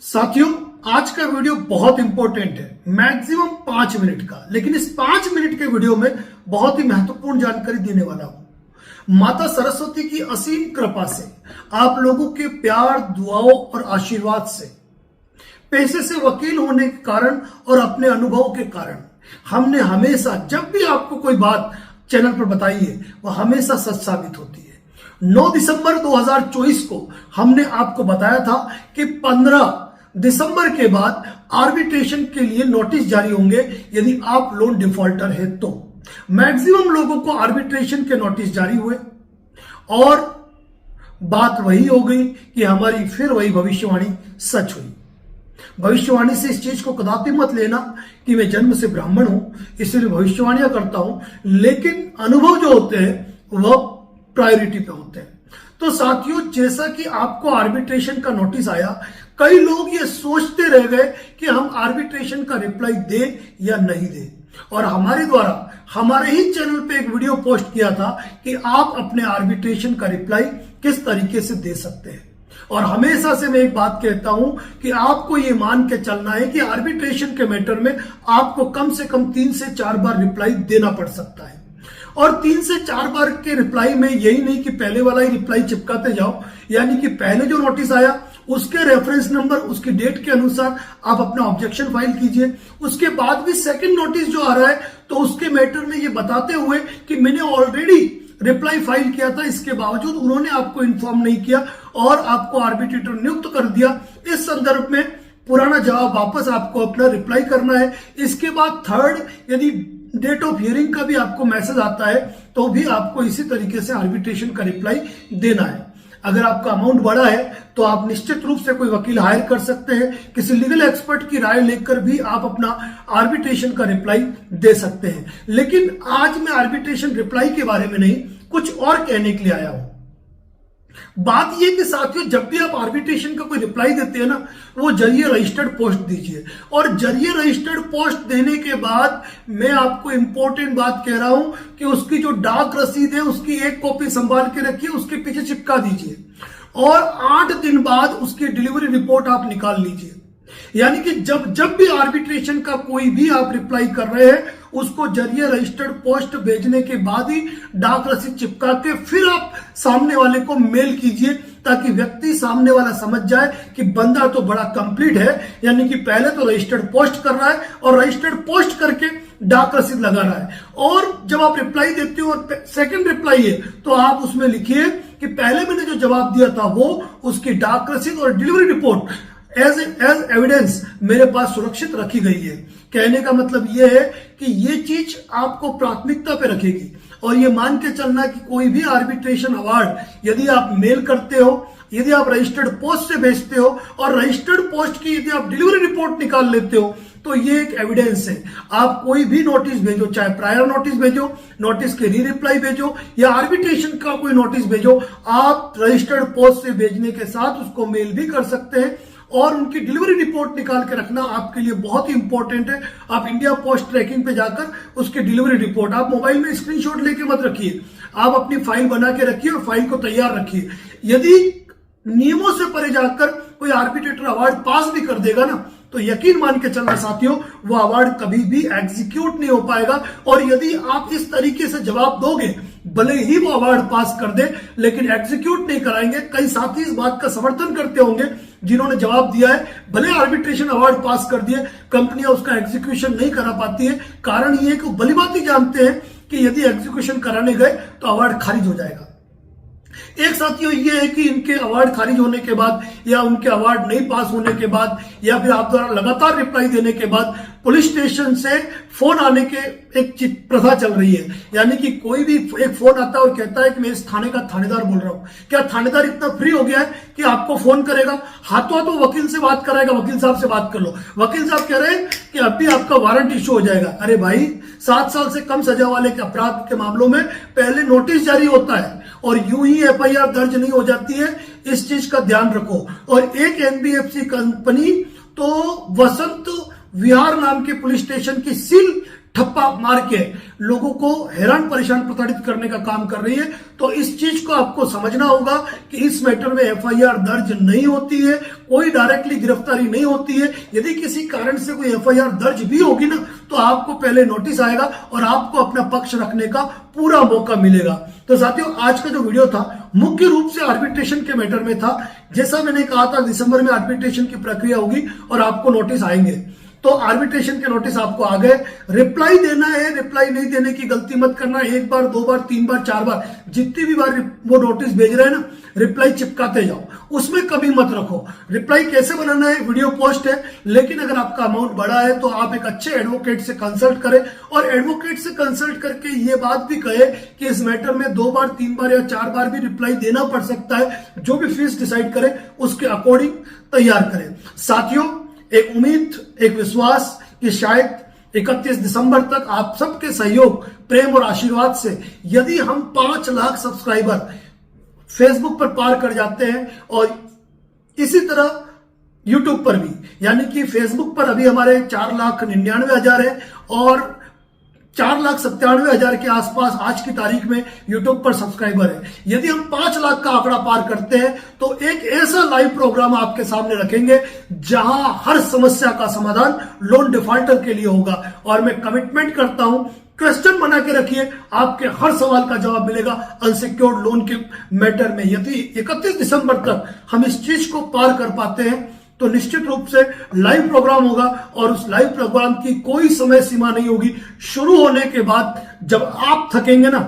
साथियों, आज का वीडियो बहुत इंपॉर्टेंट है, मैक्सिमम 5 मिनट का। लेकिन इस 5 मिनट के वीडियो में बहुत ही महत्वपूर्ण जानकारी देने वाला हूं। माता सरस्वती की असीम कृपा से, आप लोगों के प्यार, दुआओं और आशीर्वाद से, पेशे से वकील होने के कारण और अपने अनुभव के कारण हमने हमेशा, जब भी आपको कोई बात चैनल पर बताई है, वह हमेशा सच साबित होती है। 9 दिसंबर 2024 को हमने आपको बताया था कि 15 दिसंबर के बाद आर्बिट्रेशन के लिए नोटिस जारी होंगे यदि आप लोन डिफॉल्टर है तो। मैक्सिमम लोगों को आर्बिट्रेशन के नोटिस जारी हुए और बात वही हो गई कि हमारी फिर वही भविष्यवाणी सच हुई। भविष्यवाणी से इस चीज को कदापि मत लेना कि मैं जन्म से ब्राह्मण हूं इसलिए भविष्यवाणियां करता हूं, लेकिन अनुभव जो होते हैं वह प्रायोरिटी पे होते हैं। तो साथियों, जैसा कि आपको आर्बिट्रेशन का नोटिस आया, कई लोग ये सोचते रह गए कि हम आर्बिट्रेशन का रिप्लाई दे या नहीं दे, और हमारे द्वारा हमारे ही चैनल पे एक वीडियो पोस्ट किया था कि आप अपने आर्बिट्रेशन का रिप्लाई किस तरीके से दे सकते हैं। और हमेशा से मैं एक बात कहता हूं कि आपको ये मान के चलना है कि आर्बिट्रेशन के मैटर में आपको कम से कम 3 से 4 बार रिप्लाई देना पड़ सकता है। और 3 से 4 बार के रिप्लाई में यही नहीं कि पहले वाला ही रिप्लाई चिपकाते जाओ, यानी कि पहले जो नोटिस आया उसके रेफरेंस नंबर, उसकी डेट के अनुसार आप अपना ऑब्जेक्शन फाइल कीजिए। उसके बाद भी सेकंड नोटिस जो आ रहा है तो उसके मैटर में ये बताते हुए कि मैंने ऑलरेडी रिप्लाई फाइल किया था, इसके बावजूद उन्होंने आपको इन्फॉर्म नहीं किया और आपको आर्बिट्रेटर नियुक्त कर दिया। इस संदर्भ में पुराना जवाब वापस आपको अपना रिप्लाई करना है। इसके बाद थर्ड, यदि डेट ऑफ हियरिंग का भी आपको मैसेज आता है तो भी आपको इसी तरीके से आर्बिट्रेशन का रिप्लाई देना है। अगर आपका अमाउंट बड़ा है तो आप निश्चित रूप से कोई वकील हायर कर सकते हैं, किसी लीगल एक्सपर्ट की राय लेकर भी आप अपना आर्बिट्रेशन का रिप्लाई दे सकते हैं। लेकिन आज मैं आर्बिट्रेशन रिप्लाई के बारे में नहीं, कुछ और कहने के लिए आया हूं। बात यह कि साथियों, जब भी आप आर्बिट्रेशन का कोई रिप्लाई देते हैं ना, वो जरिए रजिस्टर्ड पोस्ट दीजिए। और जरिए रजिस्टर्ड पोस्ट देने के बाद मैं आपको इंपॉर्टेंट बात कह रहा हूं कि उसकी जो डाक रसीद है उसकी एक कॉपी संभाल के रखिए, उसके पीछे चिपका दीजिए और 8 दिन बाद उसकी डिलीवरी रिपोर्ट आप निकाल लीजिए। यानी कि जब भी आर्बिट्रेशन का कोई भी आप रिप्लाई कर रहे हैं, उसको जरिए रजिस्टर्ड पोस्ट भेजने के बाद ही डाक रसीद चिपका के फिर आप सामने वाले को मेल कीजिए, ताकि व्यक्ति सामने वाला समझ जाए कि बंदा तो बड़ा कंप्लीट है। यानी कि पहले तो रजिस्टर्ड पोस्ट कर रहा है और रजिस्टर्ड पोस्ट करके डाक रसीद लगा रहा है। और जब आप रिप्लाई देते हो और सेकंड रिप्लाई है तो आप उसमें लिखिए कि पहले मैंने जो जवाब दिया था वो, उसकी डाक रसीद और डिलीवरी रिपोर्ट एज एविडेंस मेरे पास सुरक्षित रखी गई है। कहने का मतलब यह है कि ये चीज आपको प्राथमिकता पे रखेगी। और ये मान के चलना कि कोई भी आर्बिट्रेशन अवार्ड यदि आप मेल करते हो, यदि आप रजिस्टर्ड पोस्ट से भेजते हो और रजिस्टर्ड पोस्ट की यदि आप डिलीवरी रिपोर्ट निकाल लेते हो, तो ये एक एविडेंस है। आप कोई भी नोटिस भेजो, चाहे प्रायर नोटिस भेजो, नोटिस के री रिप्लाई भेजो या आर्बिट्रेशन का कोई नोटिस भेजो, आप रजिस्टर्ड पोस्ट से भेजने के साथ उसको मेल भी कर सकते हैं। और उनकी डिलीवरी रिपोर्ट निकाल के रखना आपके लिए बहुत ही इंपॉर्टेंट है। आप इंडिया पोस्ट ट्रैकिंग पे जाकर उसकी डिलीवरी रिपोर्ट, आप मोबाइल में स्क्रीनशॉट लेके मत रखिए, आप अपनी फाइल बना के रखिए और फाइल को तैयार रखिए। यदि नियमों से परे जाकर कोई आर्बिट्रेटर अवार्ड पास भी कर देगा ना, तो यकीन मान के चलना साथियों, वो अवार्ड कभी भी एग्जीक्यूट नहीं हो पाएगा। और यदि आप इस तरीके से जवाब दोगे, भले ही वो अवार्ड पास कर दे लेकिन एग्जीक्यूट नहीं कराएंगे। कई साथी इस बात का समर्थन करते होंगे जिन्होंने जवाब दिया है, भले आर्बिट्रेशन अवार्ड पास कर दिए, कंपनियां उसका एग्जीक्यूशन नहीं करा पाती है। कारण ये कि भली बात ही जानते हैं कि यदि एग्जीक्यूशन कराने गए तो अवार्ड खारिज हो जाएगा। एक साथियों ये है कि इनके अवार्ड खारिज होने के बाद या उनके अवार्ड नहीं पास होने के बाद या फिर आप द्वारा लगातार रिप्लाई देने के बाद पुलिस स्टेशन से फोन आने के एक प्रथा चल रही है। यानी कि कोई भी एक फोन आता है और कहता है कि मैं इस थाने का थानेदार बोल रहा हूं। क्या थानेदार इतना फ्री हो गया है कि आपको फोन करेगा, हाथों हाथों वकील से बात कराएगा, वकील साहब से बात कर लो, वकील साहब कह रहे हैं कि अभी आपका वारंट इश्यू हो जाएगा। अरे भाई, 7 साल से कम सजा वाले के अपराध के मामलों में पहले नोटिस जारी होता है और यूं ही FIR दर्ज नहीं हो जाती है। इस चीज का ध्यान रखो। और एक NBFC कंपनी तो वसंत विहार नाम के पुलिस स्टेशन की सील ठप्पा मार के लोगों को हैरान परेशान प्रताड़ित करने का काम कर रही है। तो इस चीज को आपको समझना होगा कि इस मैटर में एफआईआर दर्ज नहीं होती है, कोई डायरेक्टली गिरफ्तारी नहीं होती है। यदि किसी कारण से कोई एफआईआर दर्ज भी होगी ना, तो आपको पहले नोटिस आएगा और आपको अपना पक्ष रखने का पूरा मौका मिलेगा। तो साथियों, आज का जो वीडियो था मुख्य रूप से आर्बिट्रेशन के मैटर में था। जैसा मैंने कहा था, दिसंबर में आर्बिट्रेशन की प्रक्रिया होगी और आपको नोटिस आएंगे। तो आर्बिट्रेशन के नोटिस आपको आ गए, रिप्लाई देना है, रिप्लाई नहीं देने की गलती मत करना। एक बार, दो बार, तीन बार, चार बार, जितनी भी बार वो नोटिस भेज रहे हैं ना, रिप्लाई चिपकाते जाओ, उसमें कमी मत रखो। रिप्लाई कैसे बनाना है, वीडियो पोस्ट है। लेकिन अगर आपका अमाउंट बड़ा है तो आप एक अच्छे एडवोकेट से कंसल्ट करें और एडवोकेट से कंसल्ट करके ये बात भी कहे कि इस मैटर में 2 बार, 3 बार या 4 बार भी रिप्लाई देना पड़ सकता है। जो भी फीस डिसाइड करें उसके अकॉर्डिंग तैयार करें। साथियों, एक उम्मीद, एक विश्वास कि शायद 31 दिसंबर तक आप सबके सहयोग, प्रेम और आशीर्वाद से यदि हम 5 लाख सब्सक्राइबर फेसबुक पर पार कर जाते हैं और इसी तरह यूट्यूब पर भी, यानी कि फेसबुक पर अभी हमारे 4,99,000 है और 4,97,000 के आसपास आज की तारीख में यूट्यूब पर सब्सक्राइबर है। यदि हम 5 लाख का आंकड़ा पार करते हैं तो एक ऐसा लाइव प्रोग्राम आपके सामने रखेंगे जहां हर समस्या का समाधान लोन डिफॉल्टर के लिए होगा। और मैं कमिटमेंट करता हूं, क्वेश्चन बना के रखिए, आपके हर सवाल का जवाब मिलेगा अनसिक्योर्ड लोन के मैटर में। यदि 31 दिसंबर तक हम इस चीज को पार कर पाते हैं तो निश्चित रूप से लाइव प्रोग्राम होगा और उस लाइव प्रोग्राम की कोई समय सीमा नहीं होगी। शुरू होने के बाद जब आप थकेंगे ना,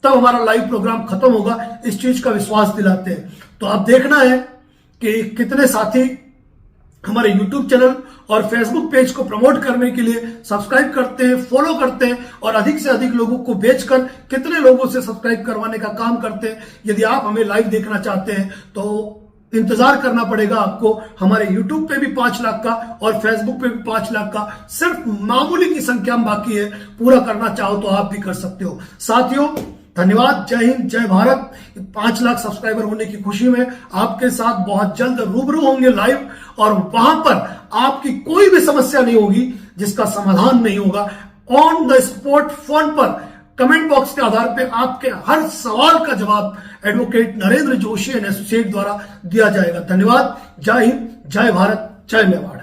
तब हमारा लाइव प्रोग्राम खत्म होगा। इस चीज का विश्वास दिलाते हैं। तो आप देखना है कि कितने साथी हमारे YouTube चैनल और Facebook पेज को प्रमोट करने के लिए सब्सक्राइब करते हैं, फॉलो करते हैं और अधिक से अधिक लोगों को भेजकर कितने लोगों से सब्सक्राइब करवाने का काम करते हैं। यदि आप हमें लाइव देखना चाहते हैं तो इंतजार करना पड़ेगा आपको। हमारे YouTube पे भी 5 लाख का और Facebook पे भी 5 लाख का सिर्फ मामूली की संख्या में बाकी है। पूरा करना चाहो तो आप भी कर सकते हो। साथियों, धन्यवाद। जय हिंद, जय भारत। 5 लाख सब्सक्राइबर होने की खुशी में आपके साथ बहुत जल्द रूबरू होंगे लाइव, और वहां पर आपकी कोई भी समस्या नहीं होगी जिसका समाधान नहीं होगा। ऑन द स्पॉट फोन पर कमेंट बॉक्स के आधार पे आपके हर सवाल का जवाब advocate Narendra Joshi and associate द्वारा दिया जाएगा। धन्यवाद। जय हिंद, जय भारत, जय मेवाड़।